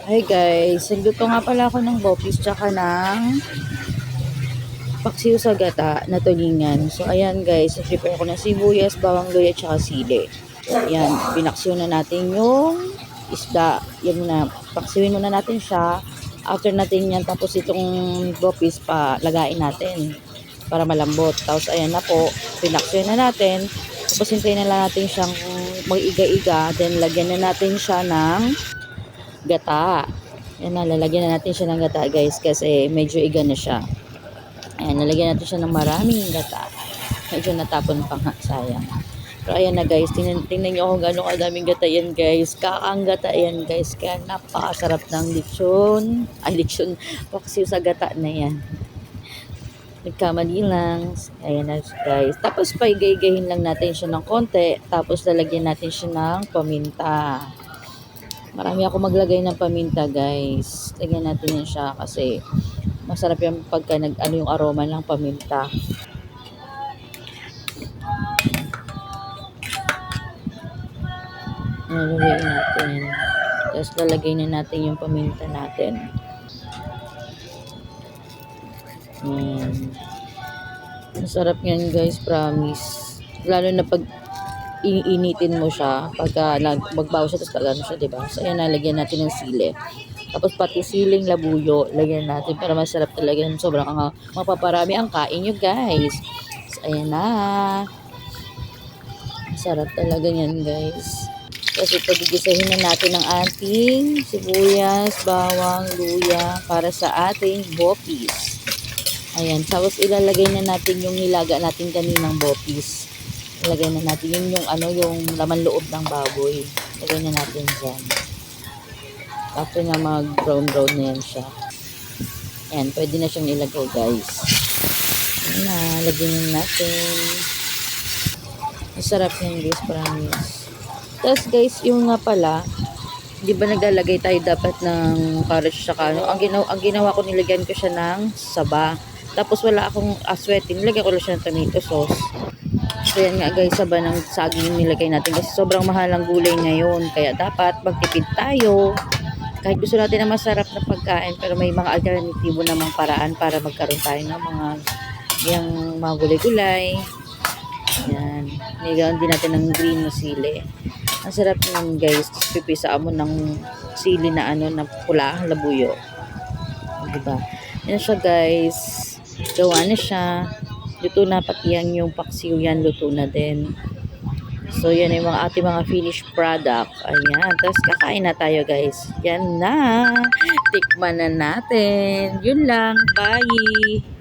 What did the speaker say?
Hi guys, nagluto nga pala ako ng bopis tsaka ng paksiw sa gata na tulingan. So ayan guys, prepare ko ng sibuyas, bawang luya tsaka sili. Ayan, pinaksiw na natin yung isda. Yan muna, paksiwin muna natin siya. After natin yan, tapos itong bopis pa lagain natin para malambot. Tapos ayan na po, pinaksiw na natin. Tapos hintayin na lang natin siyang mag-iga-iga. Then lagyan na natin siya ng gata. Yan na, lalagyan na natin siya ng gata guys kasi medyo iga na siya. Ayan, lalagyan natin siya ng maraming gata. Medyo natapon pa nga, sayang. Pero ayan na guys, tingnan nyo kung gano'ng kadaming gata yan guys. Kakaang gata yan guys, kaya napakasarap ng lechon. Ay, lechon, paksiw sa gata na yan. Nagkamali lang. Ayan na guys. Tapos paigay-igayin lang natin siya ng konti. Tapos lalagyan natin siya ng paminta. Marami ako maglagay ng paminta guys. Lagyan natin yan siya kasi masarap yung pagka yung aroma ng paminta. Nalagay natin. Tapos lalagay na natin yung paminta natin. Masarap yan guys, promise. Lalo na pag iinitin mo siya pagka magbawas siya tapos pagano siya, diba? So ayan, nalagyan natin ng sili. Tapos pati siling labuyo lagyan natin para masarap talaga. Sobrang mapaparami ang kain nyo guys. So ayan na, masarap talaga yan guys. Kasi pagigisahin na natin ang ating sibuyas, bawang, luya para sa ating bopis. Ayan, tapos ilalagay na natin yung nilaga natin kaninang bopis. Ilagay na natin yung laman loob ng baboy. Ilagay na natin dyan. After na mag-brown na yan siya. Ayan, pwede na siyang ilagay guys. Ayan na, lagyan na natin. Masarap yan guys, promise. Tapos guys, yung nga pala, di ba naglalagay tayo dapat ng carrots saka ano? Ang ginawa ko, nilagyan ko siya ng saba. Tapos wala akong aswete, nilagyan ko lang siya ng tomato sauce. So yan nga guys, saba ng saging nilagay natin kasi sobrang mahal ang gulay ngayon. Kaya dapat magtipid tayo. Kahit gusto natin na masarap na pagkain, pero may mga alternatibo namang paraan para magkaroon tayo ng mga gulay-gulay. Yan. Nilagyan din natin ng green na sili. Ang sarap naman guys, pipisaan mo ng sili na na pula, labuyo. Diba? Yan siya guys. Gawa na siya. Luto na, pati yan yung paksiw yan, luto na din. So yan yung ating mga finished product. Ayan, tapos kakain na tayo guys. Yan na, tikman na natin. Yun lang, bye!